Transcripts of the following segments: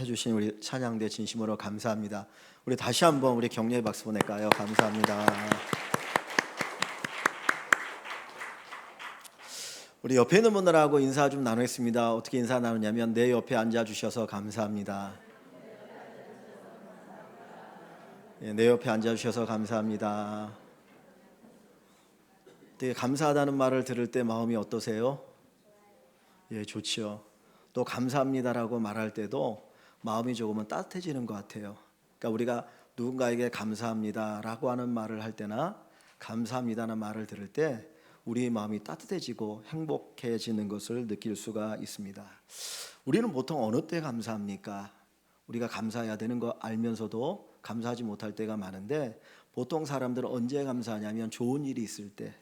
해주신 우리 찬양대 진심으로 감사합니다. 우리 다시 한번 우리 격려의 박수 보낼까요? 감사합니다. 우리 옆에 있는 분들하고 인사 좀 나누겠습니다. 어떻게 인사 나누냐면 내 옆에 앉아주셔서 감사합니다. 내 옆에 앉아주셔서 감사합니다. 되게 감사하다는 말을 들을 때 마음이 어떠세요? 좋지요. 또 감사합니다라고 말할 때도 마음이 조금은 따뜻해지는 것 같아요. 그러니까 우리가 누군가에게 감사합니다라고 하는 말을 할 때나 감사합니다라는 말을 들을 때 우리의 마음이 따뜻해지고 행복해지는 것을 느낄 수가 있습니다. 우리는 보통 어느 때 감사합니까? 우리가 감사해야 되는 거 알면서도 감사하지 못할 때가 많은데, 보통 사람들은 언제 감사하냐면 좋은 일이 있을 때,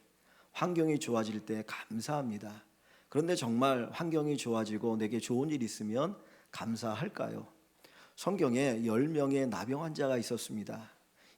환경이 좋아질 때 감사합니다. 그런데 정말 환경이 좋아지고 내게 좋은 일이 있으면 감사할까요? 성경에 10명의 나병 환자가 있었습니다.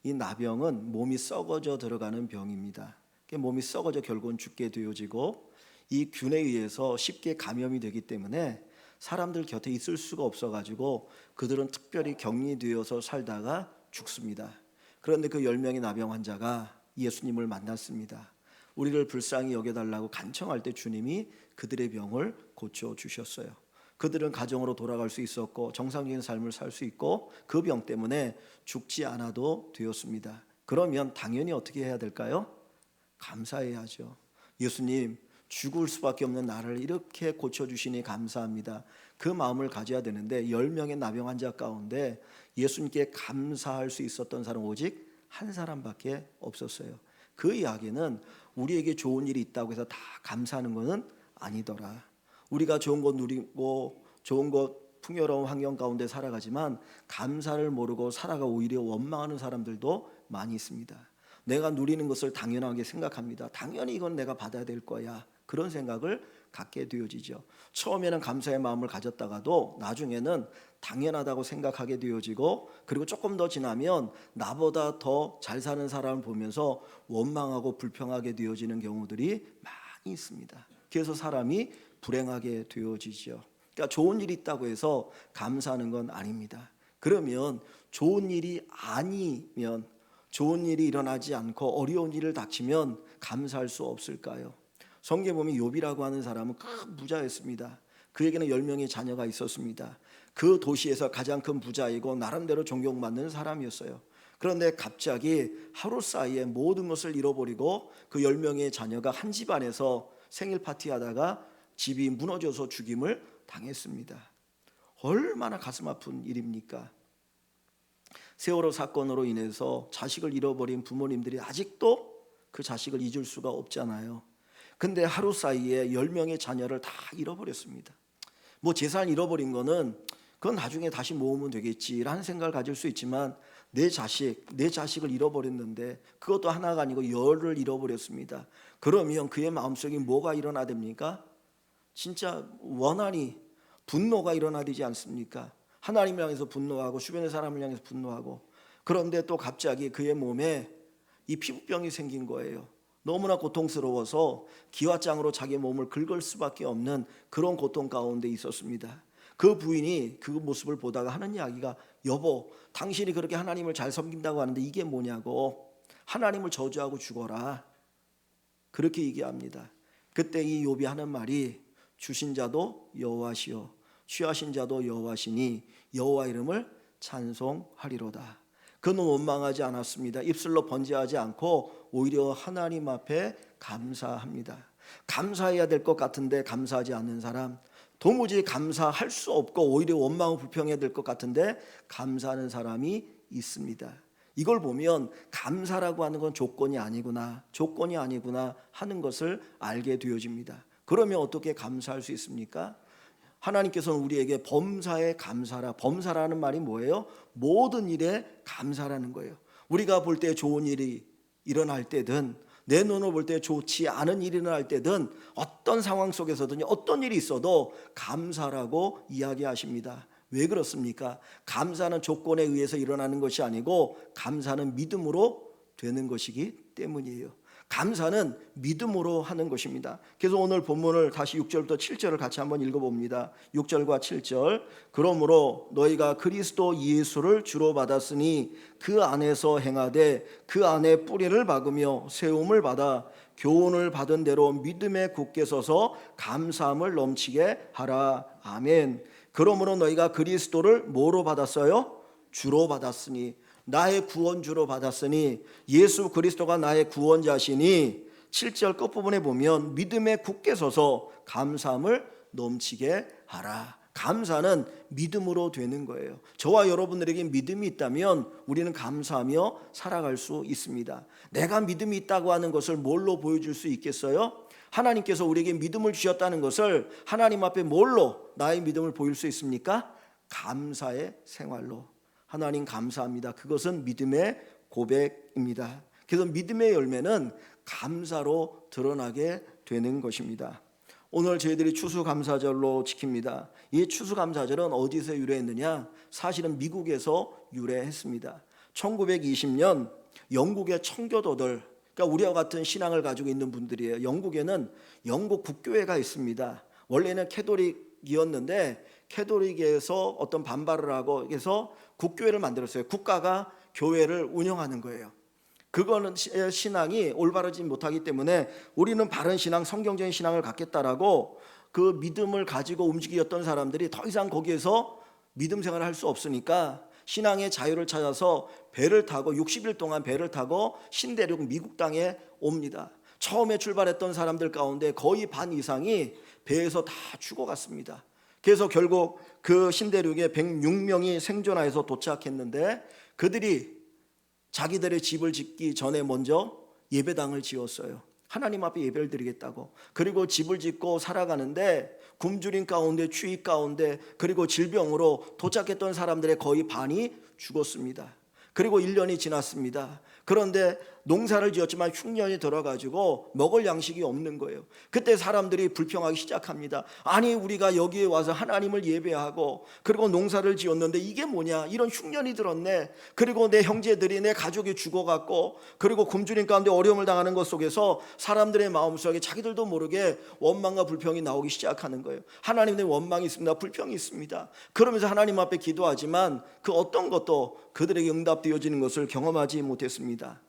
이 나병은 몸이 썩어져 들어가는 병입니다. 몸이 썩어져 결국은 죽게 되어지고, 이 균에 의해서 쉽게 감염이 되기 때문에 사람들 곁에 있을 수가 없어가지고 그들은 특별히 격리되어서 살다가 죽습니다. 그런데 그 10명의 나병 환자가 예수님을 만났습니다. 우리를 불쌍히 여겨달라고 간청할 때 주님이 그들의 병을 고쳐주셨어요. 그들은 가정으로 돌아갈 수 있었고 정상적인 삶을 살 수 있고 그 병 때문에 죽지 않아도 되었습니다. 그러면 당연히 어떻게 해야 될까요? 감사해야죠. 예수님, 죽을 수밖에 없는 나를 이렇게 고쳐주시니 감사합니다. 그 마음을 가져야 되는데 10명의 나병 환자 가운데 예수님께 감사할 수 있었던 사람은 오직 한 사람밖에 없었어요. 그 이야기는 우리에게 좋은 일이 있다고 해서 다 감사하는 것은 아니더라. 우리가 좋은 것 누리고 좋은 것 풍요로운 환경 가운데 살아가지만 감사를 모르고 살아가 오히려 원망하는 사람들도 많이 있습니다. 내가 누리는 것을 당연하게 생각합니다. 당연히 이건 내가 받아야 될 거야. 그런 생각을 갖게 되어지죠. 처음에는 감사의 마음을 가졌다가도 나중에는 당연하다고 생각하게 되어지고, 그리고 조금 더 지나면 나보다 더 잘 사는 사람을 보면서 원망하고 불평하게 되어지는 경우들이 많이 있습니다. 그래서 사람이 불행하게 되어지죠. 그러니까 좋은 일이 있다고 해서 감사하는 건 아닙니다. 그러면 좋은 일이 아니면, 좋은 일이 일어나지 않고 어려운 일을 닥치면 감사할 수 없을까요? 성경에 보면 욥이라고 하는 사람은 큰 부자였습니다. 그에게는 10명의 자녀가 있었습니다. 그 도시에서 가장 큰 부자이고 나름대로 존경받는 사람이었어요. 그런데 갑자기 하루 사이에 모든 것을 잃어버리고 그 10명의 자녀가 한 집안에서 생일 파티하다가 집이 무너져서 죽임을 당했습니다. 얼마나 가슴 아픈 일입니까? 세월호 사건으로 인해서 자식을 잃어버린 부모님들이 아직도 그 자식을 잊을 수가 없잖아요. 근데 하루 사이에 10명의 자녀를 다 잃어버렸습니다. 뭐 재산 잃어버린 거는 그건 나중에 다시 모으면 되겠지라는 생각을 가질 수 있지만, 내 자식을 잃어버렸는데 그것도 하나가 아니고 열을 잃어버렸습니다. 그러면 그의 마음속에 뭐가 일어나야 됩니까? 진짜 원한이, 분노가 일어나야 되지 않습니까? 하나님을 향해서 분노하고 주변의 사람을 향해서 분노하고. 그런데 또 갑자기 그의 몸에 이 피부병이 생긴 거예요. 너무나 고통스러워서 기와장으로 자기 몸을 긁을 수밖에 없는 그런 고통 가운데 있었습니다. 그 부인이 그 모습을 보다가 하는 이야기가, 여보, 당신이 그렇게 하나님을 잘 섬긴다고 하는데 이게 뭐냐고, 하나님을 저주하고 죽어라, 그렇게 얘기합니다. 그때 이 욥이 하는 말이, 주신 자도 여호와시요 취하신 자도 여호와시니 여호와 이름을 찬송하리로다. 그는 원망하지 않았습니다. 입술로 번제하지 않고 오히려 하나님 앞에 감사합니다. 감사해야 될 것 같은데 감사하지 않는 사람, 도무지 감사할 수 없고 오히려 원망하고 불평해야 될 것 같은데 감사하는 사람이 있습니다. 이걸 보면 감사라고 하는 건 조건이 아니구나 하는 것을 알게 되어집니다. 그러면 어떻게 감사할 수 있습니까? 하나님께서는 우리에게 범사에 감사라, 범사라는 말이 뭐예요? 모든 일에 감사라는 거예요. 우리가 볼 때 좋은 일이 일어날 때든 내 눈으로 볼 때 좋지 않은 일이 일어날 때든 어떤 상황 속에서든 어떤 일이 있어도 감사라고 이야기하십니다. 왜 그렇습니까? 감사는 조건에 의해서 일어나는 것이 아니고 감사는 믿음으로 되는 것이기 때문이에요. 감사는 믿음으로 하는 것입니다. 그래서 오늘 본문을 다시 6절부터 7절을 같이 한번 읽어봅니다. 6절과 7절. 그러므로 너희가 그리스도 예수를 주로 받았으니 그 안에서 행하되 그 안에 뿌리를 박으며 세움을 받아 교훈을 받은 대로 믿음에 굳게 서서 감사함을 넘치게 하라. 아멘. 그러므로 너희가 그리스도를 뭐로 받았어요? 주로 받았으니, 나의 구원주로 받았으니, 예수 그리스도가 나의 구원자시니 7절 끝부분에 보면 믿음에 굳게 서서 감사함을 넘치게 하라. 감사는 믿음으로 되는 거예요. 저와 여러분들에게 믿음이 있다면 우리는 감사하며 살아갈 수 있습니다. 내가 믿음이 있다고 하는 것을 뭘로 보여줄 수 있겠어요? 하나님께서 우리에게 믿음을 주셨다는 것을 하나님 앞에 뭘로 나의 믿음을 보일 수 있습니까? 감사의 생활로. 하나님 감사합니다. 그것은 믿음의 고백입니다. 그래서 믿음의 열매는 감사로 드러나게 되는 것입니다. 오늘 저희들이 추수감사절로 지킵니다. 이 추수감사절은 어디서 유래했느냐? 사실은 미국에서 유래했습니다. 1920년 영국의 청교도들, 그러니까 우리와 같은 신앙을 가지고 있는 분들이에요. 영국에는 영국 국교회가 있습니다. 원래는 캐톨릭이었는데 캐톨릭에서 어떤 반발을 하고 해서 국교회를 만들었어요. 국가가 교회를 운영하는 거예요. 그거는 신앙이 올바르지 못하기 때문에 우리는 바른 신앙, 성경적인 신앙을 갖겠다라고 그 믿음을 가지고 움직였던 사람들이 더 이상 거기에서 믿음 생활을 할 수 없으니까 신앙의 자유를 찾아서 배를 타고 60일 동안 배를 타고 신대륙 미국 땅에 옵니다. 처음에 출발했던 사람들 가운데 거의 반 이상이 배에서 다 죽어갔습니다. 그래서 결국 그 신대륙에 106명이 생존하여서 도착했는데 그들이 자기들의 집을 짓기 전에 먼저 예배당을 지었어요. 하나님 앞에 예배를 드리겠다고. 그리고 집을 짓고 살아가는데 굶주림 가운데, 추위 가운데, 그리고 질병으로 도착했던 사람들의 거의 반이 죽었습니다. 그리고 1년이 지났습니다. 그런데 농사를 지었지만 흉년이 들어가지고 먹을 양식이 없는 거예요. 그때 사람들이 불평하기 시작합니다. 아니 우리가 여기에 와서 하나님을 예배하고 그리고 농사를 지었는데 이게 뭐냐, 이런 흉년이 들었네. 그리고 내 형제들이, 내 가족이 죽어갔고 그리고 굶주림 가운데 어려움을 당하는 것 속에서 사람들의 마음속에 자기들도 모르게 원망과 불평이 나오기 시작하는 거예요. 하나님의 원망이 있습니다. 불평이 있습니다. 그러면서 하나님 앞에 기도하지만 그 어떤 것도 그들에게 응답되어지는 것을 경험하지 못했습니다.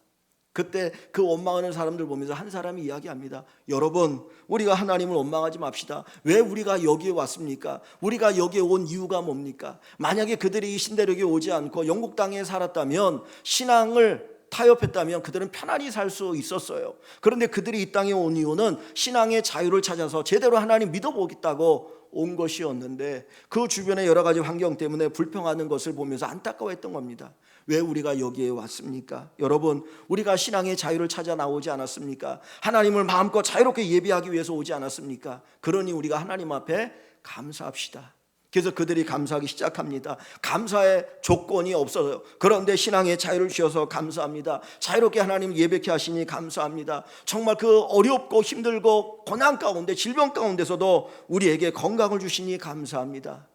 그때 그 원망하는 사람들 보면서 한 사람이 이야기합니다. 여러분, 우리가 하나님을 원망하지 맙시다. 왜 우리가 여기에 왔습니까? 우리가 여기에 온 이유가 뭡니까? 만약에 그들이 이 신대륙에 오지 않고 영국 땅에 살았다면, 신앙을 타협했다면 그들은 편안히 살 수 있었어요. 그런데 그들이 이 땅에 온 이유는 신앙의 자유를 찾아서 제대로 하나님 믿어보겠다고 온 것이었는데 그 주변의 여러 가지 환경 때문에 불평하는 것을 보면서 안타까워했던 겁니다. 왜 우리가 여기에 왔습니까? 여러분, 우리가 신앙의 자유를 찾아 나오지 않았습니까? 하나님을 마음껏 자유롭게 예배하기 위해서 오지 않았습니까? 그러니 우리가 하나님 앞에 감사합시다. 그래서 그들이 감사하기 시작합니다. 감사의 조건이 없어요. 그런데 신앙의 자유를 주셔서 감사합니다. 자유롭게 하나님 예배케 하시니 감사합니다. 정말 그 어렵고 힘들고 고난 가운데, 질병 가운데서도 우리에게 건강을 주시니 감사합니다.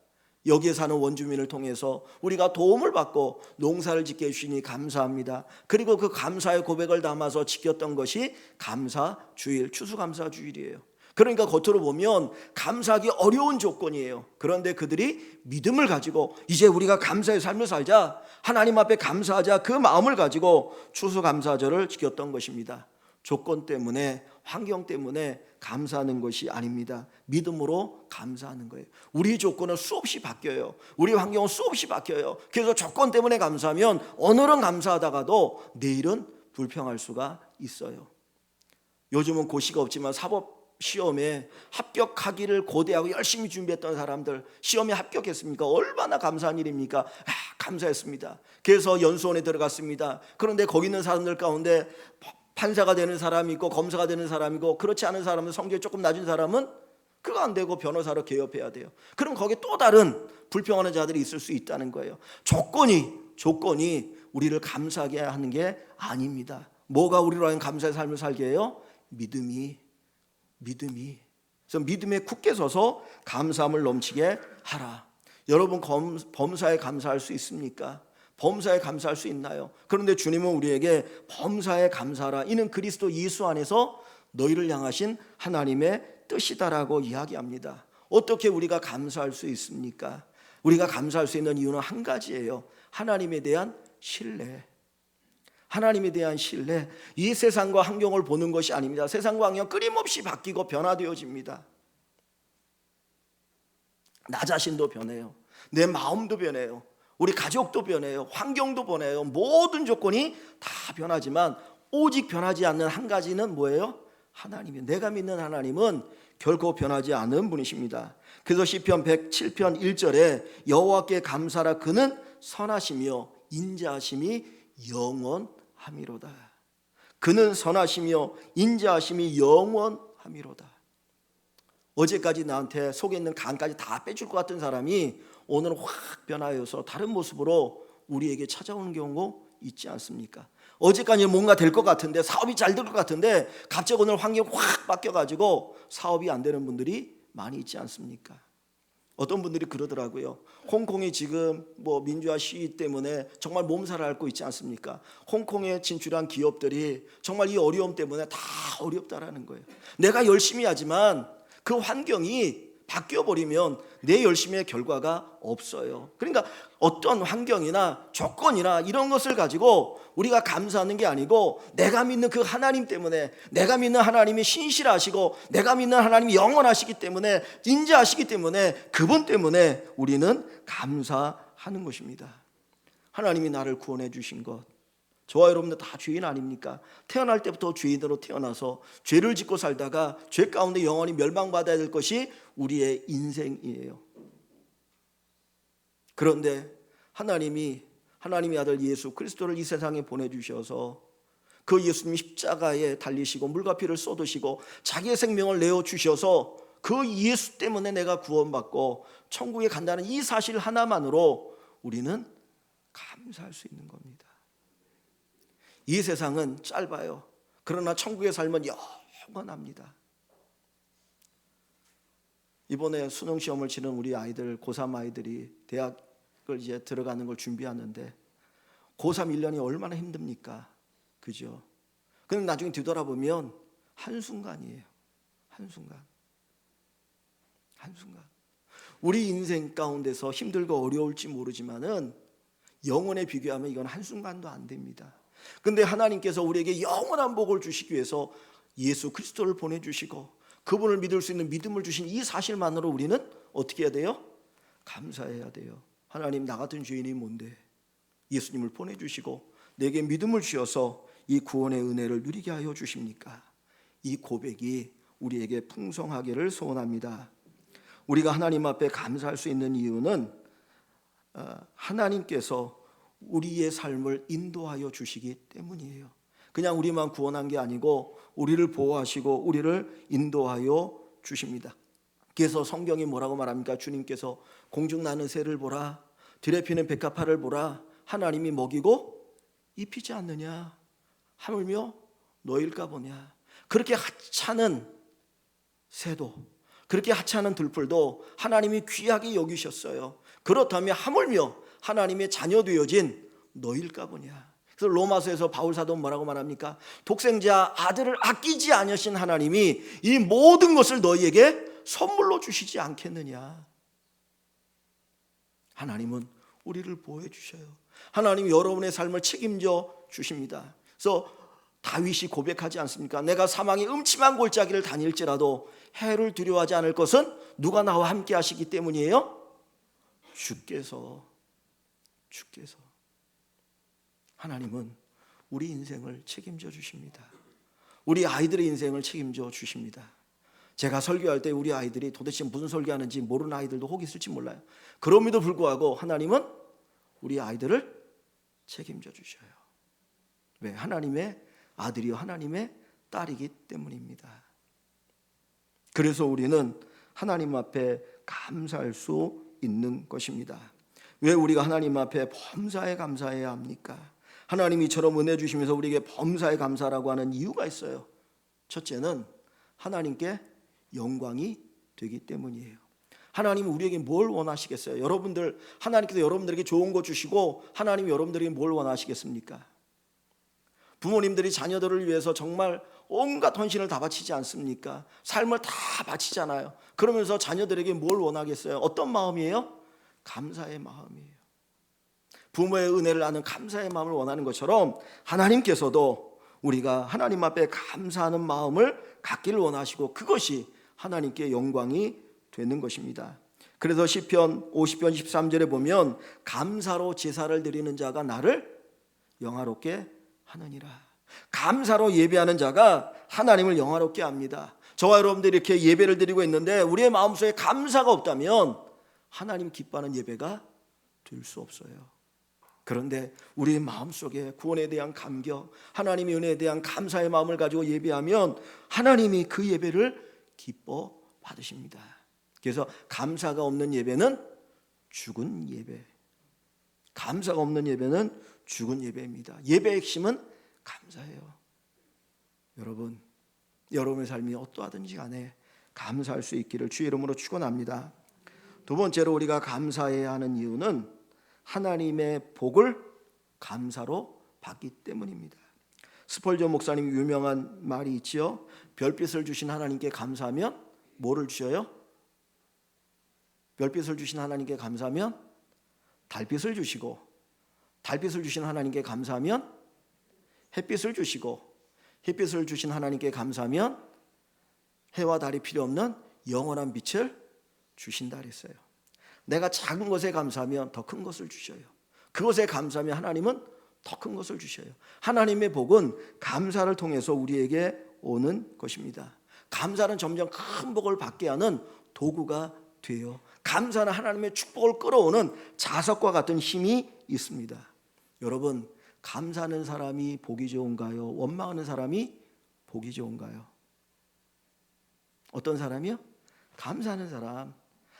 여기에 사는 원주민을 통해서 우리가 도움을 받고 농사를 짓게 해주시니 감사합니다. 그리고 그 감사의 고백을 담아서 지켰던 것이 감사주일, 추수감사주일이에요. 그러니까 겉으로 보면 감사하기 어려운 조건이에요. 그런데 그들이 믿음을 가지고 이제 우리가 감사의 삶을 살자, 하나님 앞에 감사하자, 그 마음을 가지고 추수감사절을 지켰던 것입니다. 조건 때문에, 환경 때문에 감사하는 것이 아닙니다. 믿음으로 감사하는 거예요. 우리 조건은 수없이 바뀌어요. 우리 환경은 수없이 바뀌어요. 그래서 조건 때문에 감사하면 오늘은 감사하다가도 내일은 불평할 수가 있어요. 요즘은 고시가 없지만 사법 시험에 합격하기를 고대하고 열심히 준비했던 사람들, 시험에 합격했습니까? 얼마나 감사한 일입니까? 감사했습니다. 그래서 연수원에 들어갔습니다. 그런데 거기 있는 사람들 가운데 판사가 되는 사람이 있고 검사가 되는 사람이고, 그렇지 않은 사람은, 성적이 조금 낮은 사람은 그거 안 되고 변호사로 개업해야 돼요. 그럼 거기에 또 다른 불평하는 자들이 있을 수 있다는 거예요. 조건이 우리를 감사하게 하는 게 아닙니다. 뭐가 우리로 하여금 감사의 삶을 살게 해요? 믿음이. 그래서 믿음에 굳게 서서 감사함을 넘치게 하라. 여러분, 범사에 감사할 수 있습니까? 범사에 감사할 수 있나요? 그런데 주님은 우리에게 범사에 감사하라. 이는 그리스도 예수 안에서 너희를 향하신 하나님의 뜻이다라고 이야기합니다. 어떻게 우리가 감사할 수 있습니까? 우리가 감사할 수 있는 이유는 한 가지예요. 하나님에 대한 신뢰. 하나님에 대한 신뢰. 이 세상과 환경을 보는 것이 아닙니다. 세상과 환경 끊임없이 바뀌고 변화되어집니다. 나 자신도 변해요. 내 마음도 변해요. 우리 가족도 변해요. 환경도 변해요. 모든 조건이 다 변하지만 오직 변하지 않는 한 가지는 뭐예요? 하나님이에요. 내가 믿는 하나님은 결코 변하지 않은 분이십니다. 그래서 시편 107편 1절에 여호와께 감사라. 그는 선하시며 인자하심이 영원함이로다. 그는 선하시며 인자하심이 영원함이로다. 어제까지 나한테 속에 있는 간까지 다 빼줄 것 같은 사람이 오늘은 확 변하여서 다른 모습으로 우리에게 찾아오는 경우가 있지 않습니까? 어제까지 뭔가 될 것 같은데, 사업이 잘 될 것 같은데 갑자기 오늘 환경이 확 바뀌어가지고 사업이 안 되는 분들이 많이 있지 않습니까? 어떤 분들이 그러더라고요. 홍콩이 지금 민주화 시위 때문에 정말 몸살을 앓고 있지 않습니까? 홍콩에 진출한 기업들이 정말 이 어려움 때문에 다 어렵다라는 거예요. 내가 열심히 하지만 그 환경이 바뀌어버리면 내 열심의 결과가 없어요. 그러니까 어떤 환경이나 조건이나 이런 것을 가지고 우리가 감사하는 게 아니고 내가 믿는 그 하나님 때문에, 내가 믿는 하나님이 신실하시고 내가 믿는 하나님이 영원하시기 때문에, 인자하시기 때문에, 그분 때문에 우리는 감사하는 것입니다. 하나님이 나를 구원해 주신 것, 저와 여러분들 다 죄인 아닙니까? 태어날 때부터 죄인으로 태어나서 죄를 짓고 살다가 죄 가운데 영원히 멸망받아야 될 것이 우리의 인생이에요. 그런데 하나님이 하나님의 아들 예수 그리스도를 이 세상에 보내주셔서 그 예수님이 십자가에 달리시고 물과 피를 쏟으시고 자기의 생명을 내어주셔서 그 예수 때문에 내가 구원받고 천국에 간다는 이 사실 하나만으로 우리는 감사할 수 있는 겁니다. 이 세상은 짧아요. 그러나 천국의 삶은 영원합니다. 이번에 수능 시험을 치는 우리 아이들, 고3 아이들이 대학을 이제 들어가는 걸 준비하는데 고3 1년이 얼마나 힘듭니까? 그죠? 근데 나중에 뒤돌아보면 한순간이에요. 한순간. 우리 인생 가운데서 힘들고 어려울지 모르지만은 영원에 비교하면 이건 한순간도 안 됩니다. 근데 하나님께서 우리에게 영원한 복을 주시기 위해서 예수 그리스도를 보내주시고 그분을 믿을 수 있는 믿음을 주신 이 사실만으로 우리는 어떻게 해야 돼요? 감사해야 돼요. 하나님, 나 같은 죄인이 뭔데 예수님을 보내주시고 내게 믿음을 주셔서 이 구원의 은혜를 누리게 하여 주십니까? 이 고백이 우리에게 풍성하기를 소원합니다. 우리가 하나님 앞에 감사할 수 있는 이유는 하나님께서 우리의 삶을 인도하여 주시기 때문이에요. 그냥 우리만 구원한 게 아니고 우리를 보호하시고 우리를 인도하여 주십니다. 그래서 성경이 뭐라고 말합니까? 주님께서 공중 나는 새를 보라, 들에 피는 백합화를 보라, 하나님이 먹이고 입히지 않느냐, 하물며 너일까 보냐. 그렇게 하찮은 새도, 그렇게 하찮은 들풀도 하나님이 귀하게 여기셨어요. 그렇다면 하물며 하나님의 자녀 되어진 너일까 보냐. 그래서 로마서에서 바울 사도는 뭐라고 말합니까? 독생자 아들을 아끼지 않으신 하나님이 이 모든 것을 너희에게 선물로 주시지 않겠느냐. 하나님은 우리를 보호해 주셔요. 하나님이 여러분의 삶을 책임져 주십니다. 그래서 다윗이 고백하지 않습니까? 내가 사망의 음침한 골짜기를 다닐지라도 해를 두려워하지 않을 것은 누가 나와 함께 하시기 때문이에요? 주께서. 하나님은 우리 인생을 책임져 주십니다. 우리 아이들의 인생을 책임져 주십니다. 제가 설교할 때 우리 아이들이 도대체 무슨 설교하는지 모르는 아이들도 혹 있을지 몰라요. 그럼에도 불구하고 하나님은 우리 아이들을 책임져 주셔요. 왜? 하나님의 아들이요 하나님의 딸이기 때문입니다. 그래서 우리는 하나님 앞에 감사할 수 있는 것입니다. 왜 우리가 하나님 앞에 범사에 감사해야 합니까? 하나님이 이처럼 은혜 주시면서 우리에게 범사에 감사라고 하는 이유가 있어요. 첫째는 하나님께 영광이 되기 때문이에요. 하나님이 우리에게 뭘 원하시겠어요? 여러분들, 하나님께서 여러분들에게 좋은 거 주시고 하나님이 여러분들에게 뭘 원하시겠습니까? 부모님들이 자녀들을 위해서 정말 온갖 헌신을 다 바치지 않습니까? 삶을 다 바치잖아요. 그러면서 자녀들에게 뭘 원하겠어요? 어떤 마음이에요? 감사의 마음이에요. 부모의 은혜를 아는 감사의 마음을 원하는 것처럼 하나님께서도 우리가 하나님 앞에 감사하는 마음을 갖기를 원하시고 그것이 하나님께 영광이 되는 것입니다. 그래서 시편 50편 13절에 보면 감사로 제사를 드리는 자가 나를 영화롭게 하느니라. 감사로 예배하는 자가 하나님을 영화롭게 합니다. 저와 여러분들이 이렇게 예배를 드리고 있는데 우리의 마음속에 감사가 없다면 하나님 기뻐하는 예배가 될 수 없어요. 그런데 우리의 마음속에 구원에 대한 감격, 하나님의 은혜에 대한 감사의 마음을 가지고 예배하면 하나님이 그 예배를 기뻐 받으십니다. 그래서 감사가 없는 예배는 죽은 예배, 감사가 없는 예배는 죽은 예배입니다. 예배의 핵심은 감사예요. 여러분, 여러분의 삶이 어떠하든지 간에 감사할 수 있기를 주의 이름으로 축원합니다. 두 번째로 우리가 감사해야 하는 이유는 하나님의 복을 감사로 받기 때문입니다. 스펄전 목사님 유명한 말이 있지요. 별빛을 주신 하나님께 감사하면 뭐를 주셔요? 별빛을 주신 하나님께 감사하면 달빛을 주시고, 달빛을 주신 하나님께 감사하면 햇빛을 주시고, 햇빛을 주신 하나님께 감사하면 해와 달이 필요 없는 영원한 빛을 주신다 그랬어요. 내가 작은 것에 감사하면 더 큰 것을 주셔요. 그것에 감사하면 하나님은 더 큰 것을 주셔요. 하나님의 복은 감사를 통해서 우리에게 오는 것입니다. 감사는 점점 큰 복을 받게 하는 도구가 돼요. 감사는 하나님의 축복을 끌어오는 자석과 같은 힘이 있습니다. 여러분, 감사하는 사람이 복이 좋은가요? 원망하는 사람이 복이 좋은가요? 어떤 사람이요? 감사하는 사람.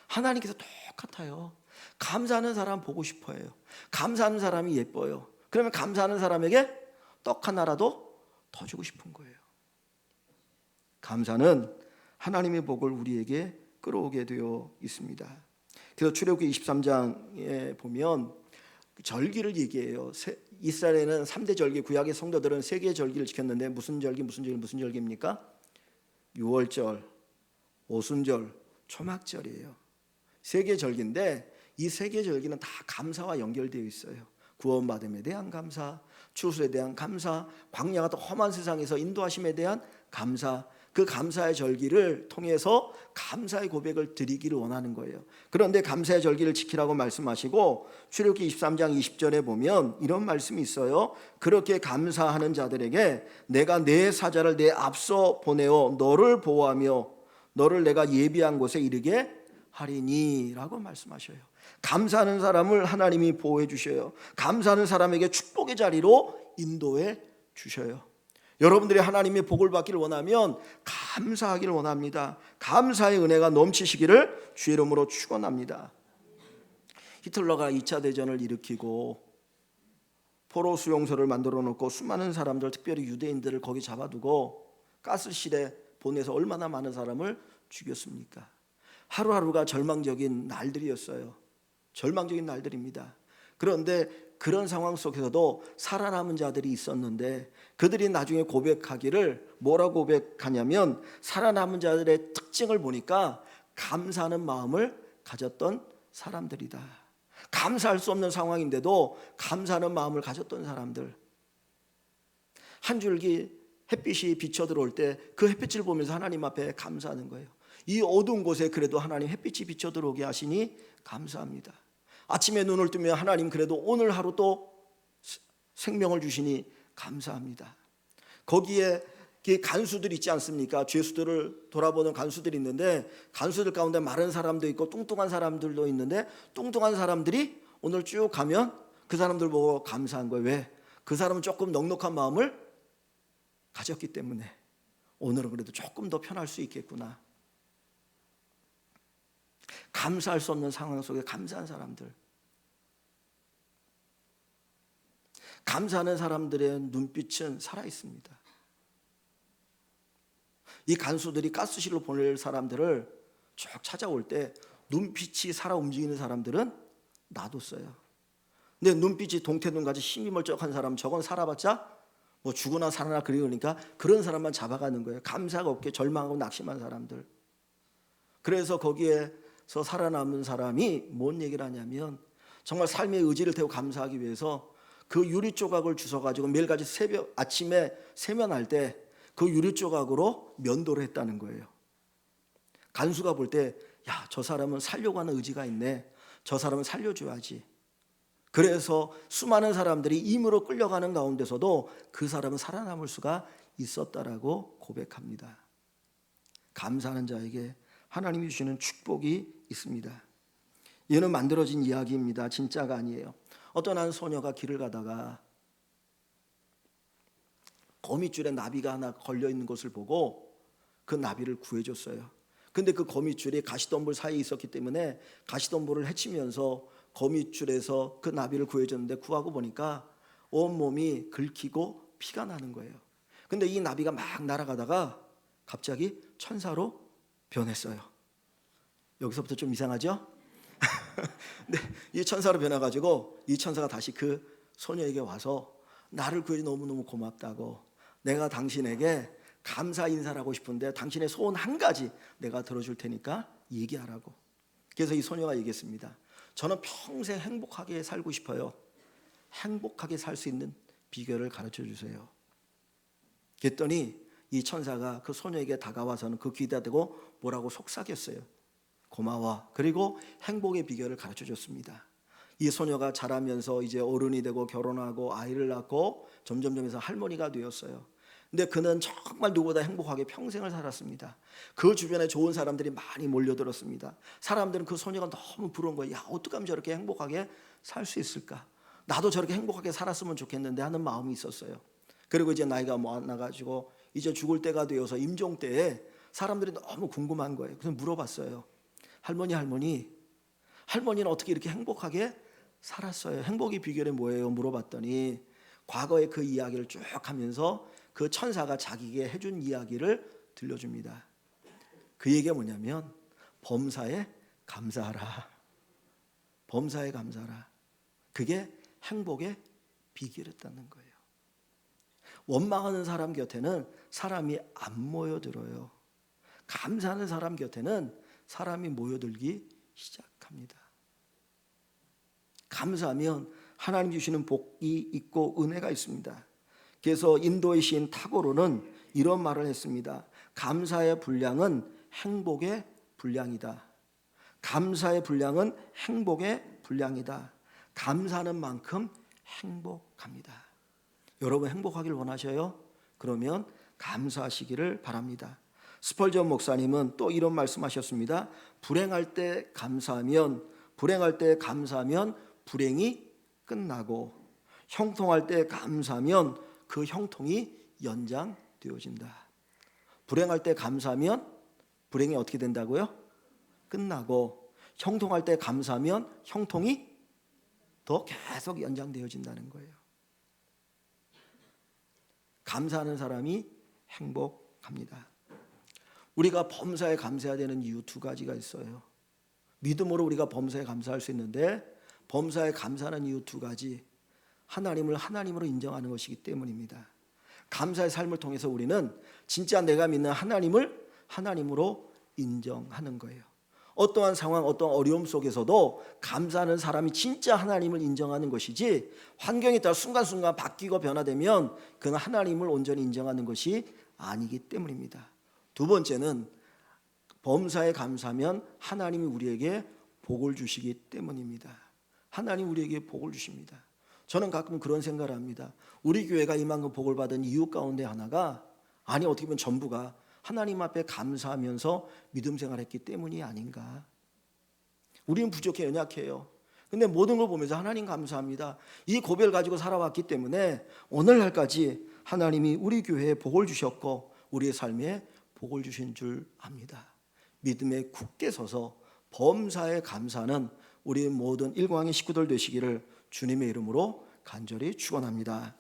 하나님께서 똑같아요. 감사하는 사람 보고 싶어해요. 감사하는 사람이 예뻐요. 그러면 감사하는 사람에게 떡 하나라도 더 주고 싶은 거예요. 감사는 하나님의 복을 우리에게 끌어오게 되어 있습니다. 그래서 출애굽기 23장에 보면 절기를 얘기해요. 이스라엘에는 3대 절기, 구약의 성도들은 3개의 절기를 지켰는데 무슨 절기입니까? 유월절, 오순절, 초막절이에요. 3개의 절기인데 이 3개의 절기는 다 감사와 연결되어 있어요. 구원받음에 대한 감사, 추수에 대한 감사, 광야 같은 험한 세상에서 인도하심에 대한 감사, 그 감사의 절기를 통해서 감사의 고백을 드리기를 원하는 거예요. 그런데 감사의 절기를 지키라고 말씀하시고 출애굽기 23장 20절에 보면 이런 말씀이 있어요. 그렇게 감사하는 자들에게 내가 내 사자를 내 앞서 보내어 너를 보호하며 너를 내가 예비한 곳에 이르게 하리니 라고 말씀하셔요. 감사하는 사람을 하나님이 보호해 주셔요. 감사하는 사람에게 축복의 자리로 인도해 주셔요. 여러분들이 하나님의 복을 받기를 원하면 감사하기를 원합니다. 감사의 은혜가 넘치시기를 주의 이름으로 축원합니다. 히틀러가 2차 대전을 일으키고 포로 수용소를 만들어 놓고 수많은 사람들, 특별히 유대인들을 거기 잡아두고 가스실에 보내서 얼마나 많은 사람을 죽였습니까? 하루하루가 절망적인 날들이었어요. 절망적인 날들입니다. 그런데 그런 상황 속에서도 살아남은 자들이 있었는데 그들이 나중에 고백하기를 뭐라고 고백하냐면 살아남은 자들의 특징을 보니까 감사하는 마음을 가졌던 사람들이다. 감사할 수 없는 상황인데도 감사하는 마음을 가졌던 사람들. 한 줄기 햇빛이 비쳐 들어올 때 그 햇빛을 보면서 하나님 앞에 감사하는 거예요. 이 어두운 곳에 그래도 하나님 햇빛이 비쳐 들어오게 하시니 감사합니다. 아침에 눈을 뜨면 하나님 그래도 오늘 하루 또 생명을 주시니 감사합니다. 거기에 간수들 있지 않습니까? 죄수들을 돌아보는 간수들이 있는데 간수들 가운데 마른 사람도 있고 뚱뚱한 사람들도 있는데 뚱뚱한 사람들이 오늘 쭉 가면 그 사람들 보고 감사한 거예요. 왜? 그 사람은 조금 넉넉한 마음을 가졌기 때문에 오늘은 그래도 조금 더 편할 수 있겠구나. 감사할 수 없는 상황 속에 감사한 사람들, 감사하는 사람들의 눈빛은 살아있습니다. 이 간수들이 가스실로 보낼 사람들을 쭉 찾아올 때 눈빛이 살아 움직이는 사람들은 놔뒀어요. 근데 눈빛이 동태눈같이 힘이 멀쩡한 사람, 저건 살아봤자 뭐 죽으나 살아나 그러니까 그런 사람만 잡아가는 거예요. 감사가 없게 절망하고 낙심한 사람들. 그래서 거기에서 살아남은 사람이 뭔 얘기를 하냐면 정말 삶의 의지를 태우고 감사하기 위해서 그 유리 조각을 주워가지고 매일같이 아침에 세면할 때 그 유리 조각으로 면도를 했다는 거예요. 간수가 볼 때 야, 저 사람은 살려고 하는 의지가 있네. 저 사람은 살려줘야지. 그래서 수많은 사람들이 임으로 끌려가는 가운데서도 그 사람은 살아남을 수가 있었다라고 고백합니다. 감사하는 자에게 하나님이 주시는 축복이 있습니다. 이는 만들어진 이야기입니다. 진짜가 아니에요. 어떤 한 소녀가 길을 가다가 거미줄에 나비가 하나 걸려있는 것을 보고 그 나비를 구해줬어요. 근데 그 거미줄이 가시덤불 사이에 있었기 때문에 가시덤불을 헤치면서 거미줄에서 그 나비를 구해줬는데 구하고 보니까 온몸이 긁히고 피가 나는 거예요. 근데 이 나비가 막 날아가다가 갑자기 천사로 변했어요. 여기서부터 좀 이상하죠? 근데 이 천사로 변해가지고 이 천사가 다시 그 소녀에게 와서 나를 구해 너무너무 고맙다고, 내가 당신에게 감사 인사를 하고 싶은데 당신의 소원 한 가지 내가 들어줄 테니까 얘기하라고. 그래서 이 소녀가 얘기했습니다. 저는 평생 행복하게 살고 싶어요. 행복하게 살 수 있는 비결을 가르쳐 주세요. 그랬더니 이 천사가 그 소녀에게 다가와서는 그 귀에다 대고 뭐라고 속삭였어요. 고마워. 그리고 행복의 비결을 가르쳐 줬습니다. 이 소녀가 자라면서 이제 어른이 되고 결혼하고 아이를 낳고 점점점해서 할머니가 되었어요. 근데 그는 정말 누구보다 행복하게 평생을 살았습니다. 그 주변에 좋은 사람들이 많이 몰려들었습니다. 사람들은 그 소녀가 너무 부러운 거예요. 야, 어떻게 하면 저렇게 행복하게 살 수 있을까? 나도 저렇게 행복하게 살았으면 좋겠는데 하는 마음이 있었어요. 그리고 이제 나이가 많아가지고 이제 죽을 때가 되어서 임종 때에 사람들이 너무 궁금한 거예요. 그래서 물어봤어요. 할머니는 어떻게 이렇게 행복하게 살았어요? 행복의 비결이 뭐예요? 물어봤더니 과거의 그 이야기를 쭉 하면서 그 천사가 자기에게 해준 이야기를 들려줍니다. 그 얘기가 뭐냐면 범사에 감사하라. 범사에 감사하라. 그게 행복의 비결이었다는 거예요. 원망하는 사람 곁에는 사람이 안 모여들어요. 감사하는 사람 곁에는 사람이 모여들기 시작합니다. 감사하면 하나님 주시는 복이 있고 은혜가 있습니다. 그래서 인도의 시인 타고르는 이런 말을 했습니다. 감사의 분량은 행복의 분량이다. 감사의 분량은 행복의 분량이다. 감사하는 만큼 행복합니다. 여러분 행복하길 원하셔요? 그러면 감사하시기를 바랍니다. 스펄전 목사님은 또 이런 말씀하셨습니다. 불행할 때 감사하면 불행이 끝나고 형통할 때 감사하면 그 형통이 연장되어진다. 불행할 때 감사하면 불행이 어떻게 된다고요? 끝나고 형통할 때 감사하면 형통이 더 계속 연장되어진다는 거예요. 감사하는 사람이 행복합니다. 우리가 범사에 감사해야 되는 이유 두 가지가 있어요. 믿음으로 우리가 범사에 감사할 수 있는데 범사에 감사하는 이유 두 가지. 하나님을 하나님으로 인정하는 것이기 때문입니다. 감사의 삶을 통해서 우리는 진짜 내가 믿는 하나님을 하나님으로 인정하는 거예요. 어떠한 상황, 어떠한 어려움 속에서도 감사하는 사람이 진짜 하나님을 인정하는 것이지, 환경이 따라 순간순간 바뀌고 변화되면 그는 하나님을 온전히 인정하는 것이 아니기 때문입니다. 두 번째는 범사에 감사하면 하나님이 우리에게 복을 주시기 때문입니다. 하나님 우리에게 복을 주십니다. 저는 가끔 그런 생각을 합니다. 우리 교회가 이만큼 복을 받은 이유 가운데 하나가, 아니 어떻게 보면 전부가 하나님 앞에 감사하면서 믿음 생활했기 때문이 아닌가. 우리는 부족해 연약해요. 근데 모든 걸 보면서 하나님 감사합니다. 이 고백을 가지고 살아왔기 때문에 오늘날까지 하나님이 우리 교회에 복을 주셨고 우리의 삶에 복을 주신 줄 압니다. 믿음에 굳게 서서 범사에 감사하는 우리 모든 일광의 식구들 되시기를 주님의 이름으로 간절히 축원합니다.